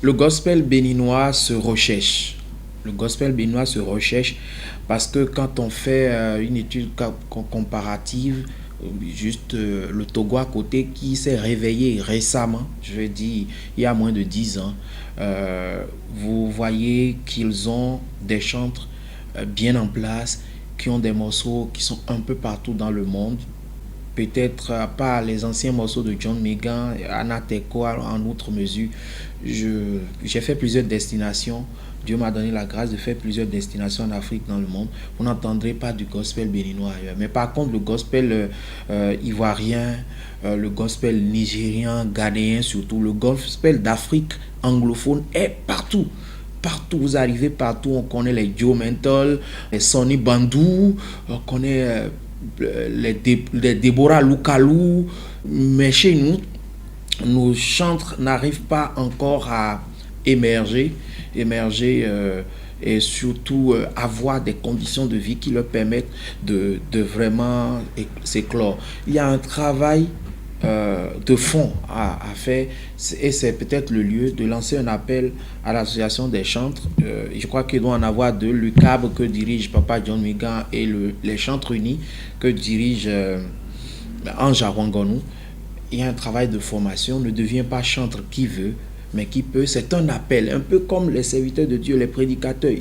Le gospel béninois se recherche. Le gospel béninois se recherche parce que quand on fait une étude comparative, le Togo à côté qui s'est réveillé récemment, je veux dire il y a moins de 10 ans, vous voyez qu'ils ont des chantres bien en place, qui ont des morceaux qui sont un peu partout dans le monde. Peut-être à part les anciens morceaux de John Megan, Anna Teko en outre mesure, j'ai fait plusieurs destinations. Dieu m'a donné la grâce de faire plusieurs destinations en Afrique, dans le monde. Vous n'entendrez pas du gospel béninois ailleurs. Mais par contre, le gospel ivoirien, le gospel nigérien, ghanéen surtout, le gospel d'Afrique anglophone est partout. Partout, vous arrivez partout, on connaît les Joe Mental, les Sonny Bandou, on connaît les Deborah Lukalou, mais chez nous, nos chantres n'arrivent pas encore à émerger et surtout avoir des conditions de vie qui leur permettent de vraiment s'éclore. Il y a un travail de fond à faire et c'est peut-être le lieu de lancer un appel à l'association des chantres. Je crois qu'il doit en avoir deux, le CAB que dirige Papa John Megan et les chantres unis que dirige Ange Arwangonou. Il y a un travail de formation, ne devient pas chantre qui veut, mais qui peut. C'est un appel, un peu comme les serviteurs de Dieu, les prédicateurs.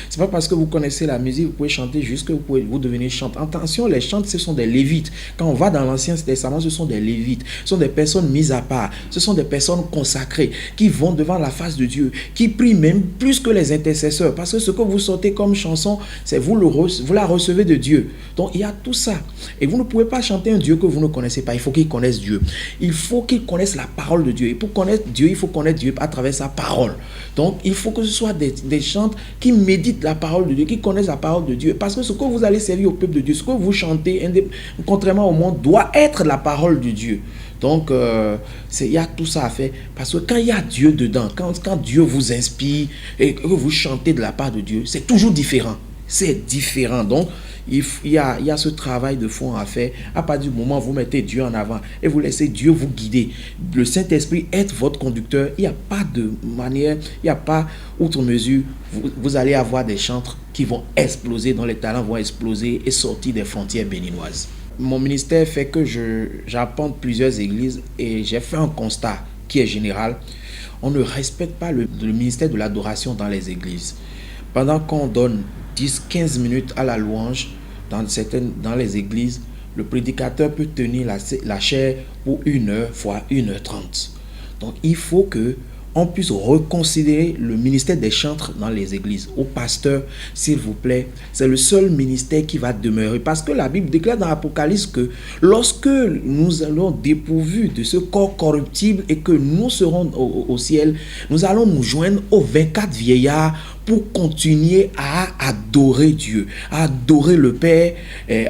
C'est pas parce que vous connaissez la musique, vous pouvez chanter juste que vous devenez chanteur. Attention, les chantres, ce sont des lévites. Quand on va dans l'Ancien Testament, ce sont des lévites. Ce sont des personnes mises à part. Ce sont des personnes consacrées qui vont devant la face de Dieu, qui prient même plus que les intercesseurs. Parce que ce que vous sortez comme chanson, c'est vous la recevez de Dieu. Donc, il y a tout ça. Et vous ne pouvez pas chanter un Dieu que vous ne connaissez pas. Il faut qu'il connaisse Dieu. Il faut qu'il connaisse la parole de Dieu. Et pour connaître Dieu, il faut connaître Dieu à travers sa parole. Donc, il faut que ce soit des chantres qui méditent la parole de Dieu, qui connaissent la parole de Dieu. Parce que ce que vous allez servir au peuple de Dieu, ce que vous chantez, contrairement au monde, doit être la parole de Dieu. Donc, il y a tout ça à faire. Parce que quand il y a Dieu dedans, quand Dieu vous inspire et que vous chantez de la part de Dieu, c'est toujours différent. C'est différent. Donc, il y a ce travail de fond à faire. À partir du moment où vous mettez Dieu en avant et vous laissez Dieu vous guider, le Saint-Esprit est votre conducteur, il n'y a pas de manière, il n'y a pas outre mesure. Vous allez avoir des chantres qui vont exploser, dont les talents vont exploser et sortir des frontières béninoises. Mon ministère fait que j'apporte plusieurs églises et j'ai fait un constat qui est général. On ne respecte pas le ministère de l'adoration dans les églises. Pendant qu'on donne 10-15 minutes à la louange dans les églises, le prédicateur peut tenir la chaire pour 1 heure fois 1h30. Donc il faut que on puisse reconsidérer le ministère des chantres dans les églises. Au pasteur, s'il vous plaît, c'est le seul ministère qui va demeurer. Parce que la Bible déclare dans l'Apocalypse que lorsque nous allons dépourvus de ce corps corruptible et que nous serons au ciel, nous allons nous joindre aux 24 vieillards pour continuer à adorer Dieu, à adorer le Père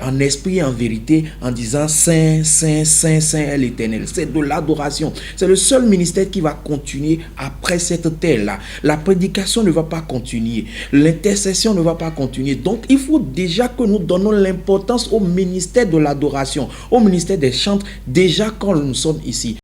en esprit et en vérité, en disant Saint, Saint, Saint, Saint est l'Éternel. C'est de l'adoration. C'est le seul ministère qui va continuer après cette terre-là. La prédication ne va pas continuer. L'intercession ne va pas continuer. Donc, il faut déjà que nous donnons l'importance au ministère de l'adoration, au ministère des chantres, déjà quand nous sommes ici.